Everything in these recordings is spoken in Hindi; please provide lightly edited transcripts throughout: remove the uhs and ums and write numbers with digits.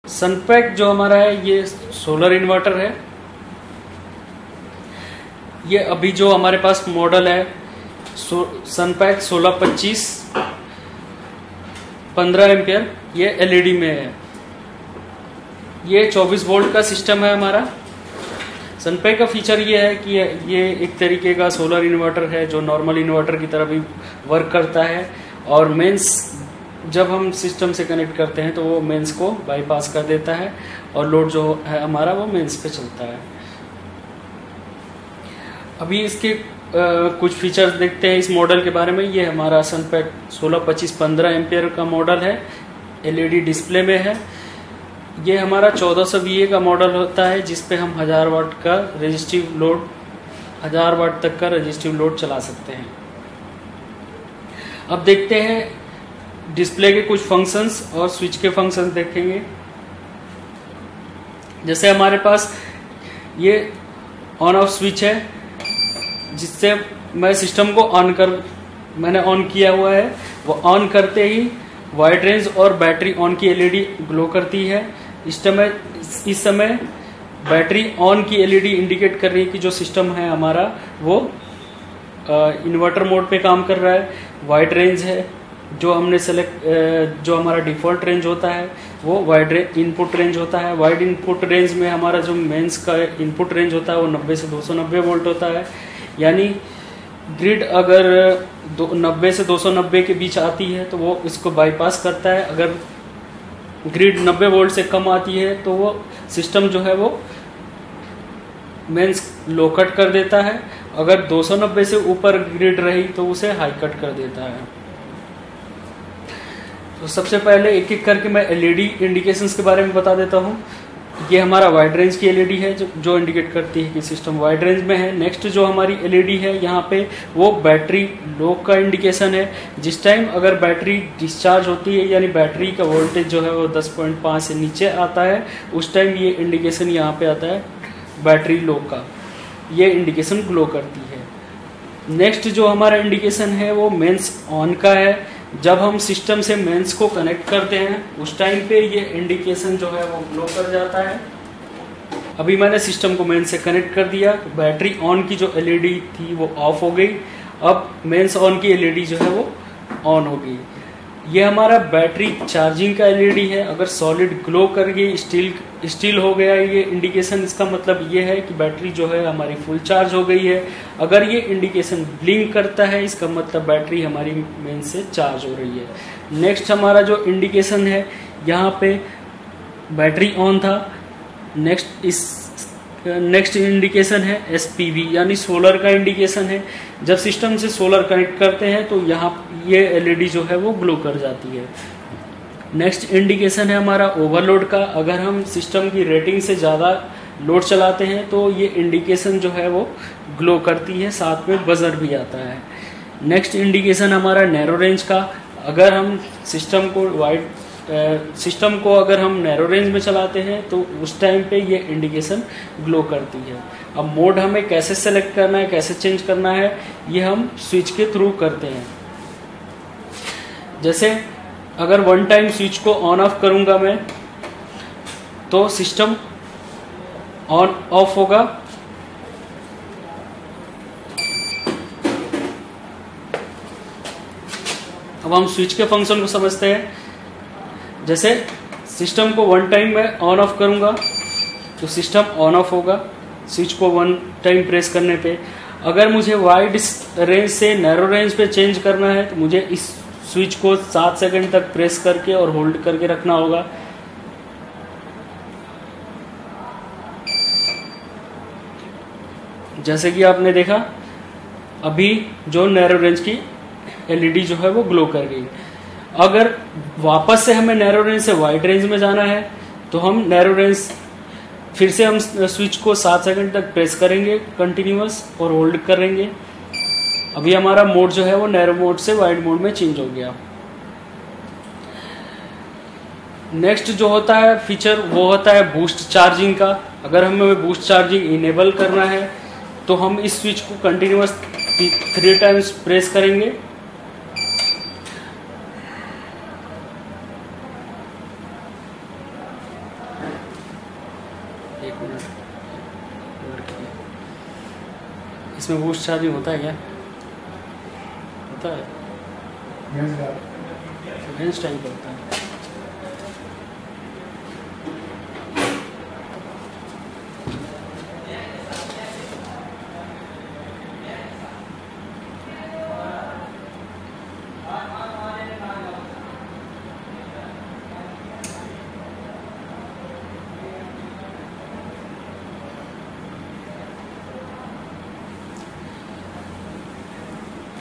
सनपैक जो हमारा है ये सोलर इन्वर्टर है। ये अभी जो हमारे पास मॉडल है सनपैक 1625 15 एम्पियर, ये एलईडी में है। ये 24 वोल्ट का सिस्टम है हमारा। सनपैक का फीचर ये है कि ये एक तरीके का सोलर इन्वर्टर है जो नॉर्मल इन्वर्टर की तरह भी वर्क करता है, और मेंस जब हम सिस्टम से कनेक्ट करते हैं तो वो मेंस को बाईपास कर देता है और लोड जो है हमारा वो मेंस पे चलता है। अभी इसके कुछ फीचर्स देखते हैं इस मॉडल के बारे में। ये हमारा सनपैक 1625 15 एम्पियर का मॉडल है, एलईडी डिस्प्ले में है। ये हमारा 1400 VA का मॉडल होता है जिसपे हम 1000 वाट का रेजिस्टिव लोड 1000 वाट तक का रेजिस्टिव लोड चला सकते हैं। अब देखते हैं डिस्प्ले के कुछ फंक्शंस और स्विच के फंक्शंस देखेंगे। जैसे हमारे पास ये ऑन ऑफ स्विच है जिससे मैं सिस्टम को मैंने ऑन किया हुआ है। वो ऑन करते ही वाइड रेंज और बैटरी ऑन की एलईडी ग्लो करती है। इस समय बैटरी ऑन की एलईडी इंडिकेट कर रही है कि जो सिस्टम है हमारा वो इन्वर्टर मोड पे काम कर रहा है। वाइड रेंज है जो हमने जो हमारा डिफॉल्ट रेंज होता है वो वाइड इनपुट रेंज होता है। वाइड इनपुट रेंज में हमारा जो मेंस का इनपुट रेंज होता है वो 90 से 290 वोल्ट होता है। यानी ग्रिड अगर 90 से 290 के बीच आती है तो वो इसको बाईपास करता है। अगर ग्रिड 90 वोल्ट से कम आती है तो वो सिस्टम जो है वो मेंस लो कट कर देता है। अगर 290 से ऊपर ग्रिड रही तो उसे हाई कट कर देता है। तो सबसे पहले एक एक करके मैं एलईडी इंडिकेशंस के बारे में बता देता हूँ। ये हमारा वाइड रेंज की एलईडी है जो इंडिकेट करती है कि सिस्टम वाइड रेंज में है। नेक्स्ट जो हमारी एलईडी है यहाँ पे वो बैटरी लो का इंडिकेशन है। जिस टाइम अगर बैटरी डिस्चार्ज होती है यानी बैटरी का वोल्टेज जो है वो 10.5 से नीचे आता है उस टाइम ये इंडिकेशन यहाँ पे आता है बैटरी लो का, ये इंडिकेशन ग्लो करती है। नेक्स्ट जो हमारा इंडिकेशन है वो मेंस ऑन का है। जब हम सिस्टम से मेंस को कनेक्ट करते हैं उस टाइम पे ये इंडिकेशन जो है वो ग्लो कर जाता है। अभी मैंने सिस्टम को मेंस से कनेक्ट कर दिया तो बैटरी ऑन की जो एलईडी थी वो ऑफ हो गई। अब मेंस ऑन की एलईडी जो है वो ऑन हो गई। ये हमारा बैटरी चार्जिंग का एलईडी है। अगर सॉलिड ग्लो करके स्टील हो गया ये इंडिकेशन, इसका मतलब ये है कि बैटरी जो है हमारी फुल चार्ज हो गई है। अगर ये इंडिकेशन ब्लिंक करता है इसका मतलब बैटरी हमारी मेन से चार्ज हो रही है। नेक्स्ट हमारा जो इंडिकेशन है यहाँ पे बैटरी ऑन था। नेक्स्ट इंडिकेशन है एसपीवी यानी सोलर का इंडिकेशन है। जब सिस्टम से सोलर कनेक्ट करते हैं तो यहाँ ये एलईडी जो है वो ग्लो कर जाती है। नेक्स्ट इंडिकेशन है हमारा ओवरलोड का। अगर हम सिस्टम की रेटिंग से ज़्यादा लोड चलाते हैं तो ये इंडिकेशन जो है वो ग्लो करती है, साथ में बजर भी आता है। नेक्स्ट इंडिकेशन हमारा नैरो रेंज का। अगर हम सिस्टम को अगर हम नैरो रेंज में चलाते हैं तो उस टाइम पे ये इंडिकेशन ग्लो करती है। अब मोड हमें कैसे सेलेक्ट करना है, कैसे चेंज करना है, ये हम स्विच के थ्रू करते हैं। जैसे अगर वन टाइम स्विच को ऑन ऑफ करूंगा मैं तो सिस्टम ऑन ऑफ होगा। अब हम स्विच के फंक्शन को समझते हैं। जैसे सिस्टम को वन टाइम में ऑन ऑफ करूंगा तो सिस्टम ऑन ऑफ होगा स्विच को वन टाइम प्रेस करने पे। अगर मुझे वाइड रेंज से नैरो रेंज पे चेंज करना है तो मुझे इस स्विच को 7 सेकंड तक प्रेस करके और होल्ड करके रखना होगा। जैसे कि आपने देखा अभी जो नैरो रेंज की एलईडी जो है वो ग्लो कर गई। अगर वापस से हमें नैरो रेंज से वाइड रेंज में जाना है तो हम नैरो रेंज फिर से हम स्विच को 7 सेकंड तक प्रेस करेंगे कंटिन्यूअस और होल्ड करेंगे। अभी हमारा मोड जो है वो नैरो मोड से वाइड मोड में चेंज हो गया। नेक्स्ट जो होता है फीचर वो होता है बूस्ट चार्जिंग का। अगर हमें बूस्ट चार्जिंग इनेबल करना है तो हम इस स्विच को कंटिन्यूअस 3 टाइम्स प्रेस करेंगे। एक मिनट, इसमें बूस्ट चार्जिंग होता है क्या? होता है, रेंज टाइम का होता है।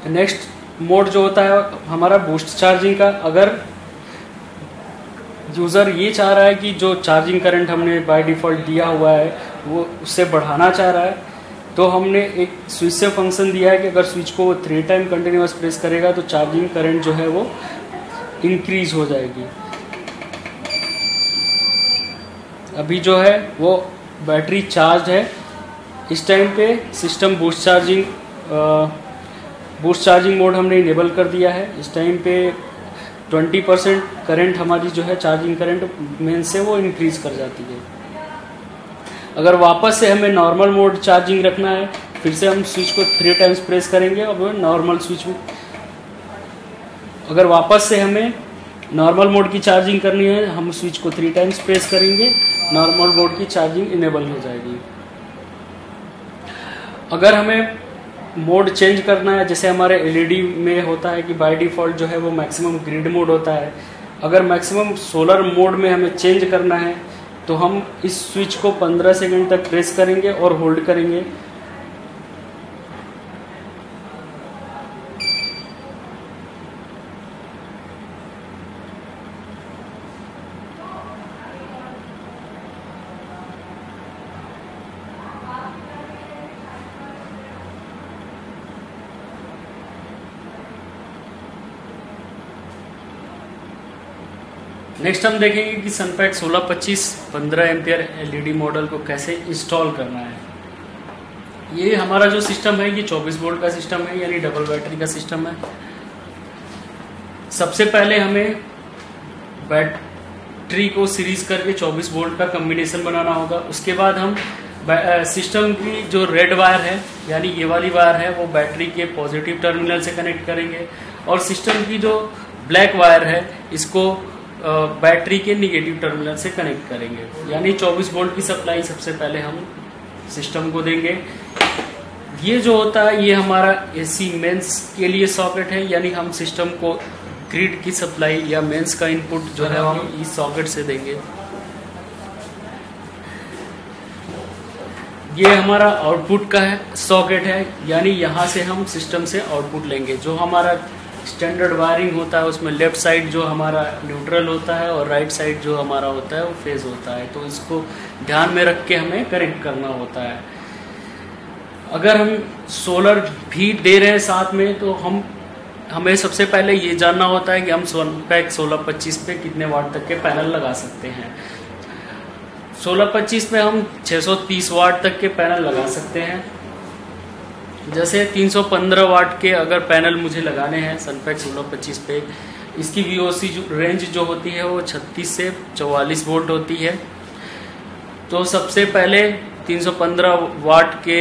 नेक्स्ट मोड जो होता है हमारा बूस्ट चार्जिंग का। अगर यूज़र ये चाह रहा है कि जो चार्जिंग करंट हमने बाय डिफ़ॉल्ट दिया हुआ है वो उससे बढ़ाना चाह रहा है, तो हमने एक स्विच से फंक्शन दिया है कि अगर स्विच को 3 टाइम कंटिन्यूअस प्रेस करेगा तो चार्जिंग करंट जो है वो इंक्रीज हो जाएगी। अभी जो है वो बैटरी चार्ज है, इस टाइम पे सिस्टम बूस्ट चार्जिंग मोड हमने इनेबल कर दिया है। इस टाइम पे 20% करंट हमारी जो है चार्जिंग करंट मेन से वो इंक्रीज कर जाती है। अगर वापस से हमें नॉर्मल मोड चार्जिंग रखना है, फिर से हम स्विच को 3 टाइम्स प्रेस करेंगे और वो नॉर्मल स्विच में, अगर वापस से हमें नॉर्मल मोड की चार्जिंग करनी है हम स्विच को 3 टाइम्स प्रेस करेंगे, नॉर्मल मोड की चार्जिंग इनेबल हो जाएगी। अगर हमें मोड चेंज करना है, जैसे हमारे एलईडी में होता है कि बाय डिफ़ॉल्ट जो है वो मैक्सिमम ग्रिड मोड होता है, अगर मैक्सिमम सोलर मोड में हमें चेंज करना है तो हम इस स्विच को 15 सेकंड तक प्रेस करेंगे और होल्ड करेंगे। नेक्स्ट हम देखेंगे कि सनपैक 1625 15 एम्पियर एलईडी मॉडल को कैसे इंस्टॉल करना है। ये हमारा जो सिस्टम है ये 24 वोल्ट का सिस्टम है, यानी डबल बैटरी का सिस्टम है। सबसे पहले हमें बैटरी को सीरीज करके 24 वोल्ट का कॉम्बिनेशन बनाना होगा। उसके बाद हम सिस्टम की जो रेड वायर है यानी ये वाली वायर है वो बैटरी के पॉजिटिव टर्मिनल से कनेक्ट करेंगे, और सिस्टम की जो ब्लैक वायर है इसको बैटरी के निगेटिव टर्मिनल से कनेक्ट करेंगे। यानी 24 वोल्ट की सप्लाई सबसे पहले हम सिस्टम को देंगे। ये जो होता है ये हमारा एसी मेंस के लिए सॉकेट है, यानी हम सिस्टम को ग्रिड की सप्लाई या मेंस का इनपुट जो है हम इस सॉकेट से देंगे। ये हमारा आउटपुट का है सॉकेट है, यानी यहाँ से हम सिस्टम से आउटपुट लेंगे। जो हमारा स्टैंडर्ड वायरिंग होता है उसमें लेफ्ट साइड जो हमारा न्यूट्रल होता है और राइट साइड जो हमारा होता है वो फेज होता है, तो इसको ध्यान में रख के हमें कनेक्ट करना होता है। अगर हम सोलर भी दे रहे हैं साथ में तो हमें सबसे पहले ये जानना होता है कि हम सनपैक 1625 पे कितने वाट तक के पैनल लगा सकते हैं। 1625 में हम 630 वाट तक के पैनल लगा सकते हैं। जैसे 315 वाट के अगर पैनल मुझे लगाने हैं सनपैक 1625 पे, इसकी VOC रेंज जो होती है वो 36 से 44 वोल्ट होती है। तो सबसे पहले 315 वाट के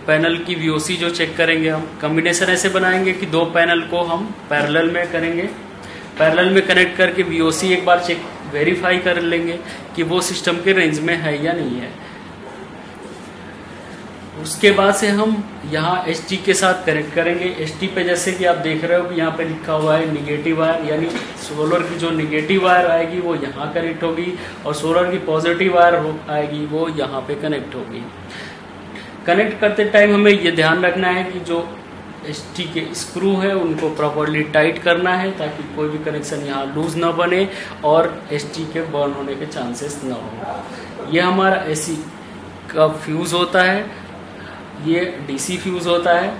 पैनल की VOC जो चेक करेंगे, हम कॉम्बिनेशन ऐसे बनाएंगे कि 2 पैनल को हम पैरेलल में करेंगे। पैरेलल में कनेक्ट करके VOC एक बार चेक वेरीफाई कर लेंगे कि वो सिस्टम के रेंज में है या नहीं है। उसके बाद से हम यहाँ ST के साथ कनेक्ट करेंगे। ST पे जैसे कि आप देख रहे हो कि यहाँ पे लिखा हुआ है निगेटिव वायर, यानी सोलर की जो निगेटिव वायर आएगी वो यहाँ कनेक्ट होगी और सोलर की पॉजिटिव वायर आएगी वो यहाँ पे कनेक्ट होगी। कनेक्ट करते टाइम हमें ये ध्यान रखना है कि जो ST के स्क्रू हैं उनको प्रॉपरली टाइट करना है ताकि कोई भी कनेक्शन यहाँ लूज ना बने और ST के बर्न होने के चांसेस ना हो। ये हमारा AC का फ्यूज होता है, ये DC फ्यूज होता है।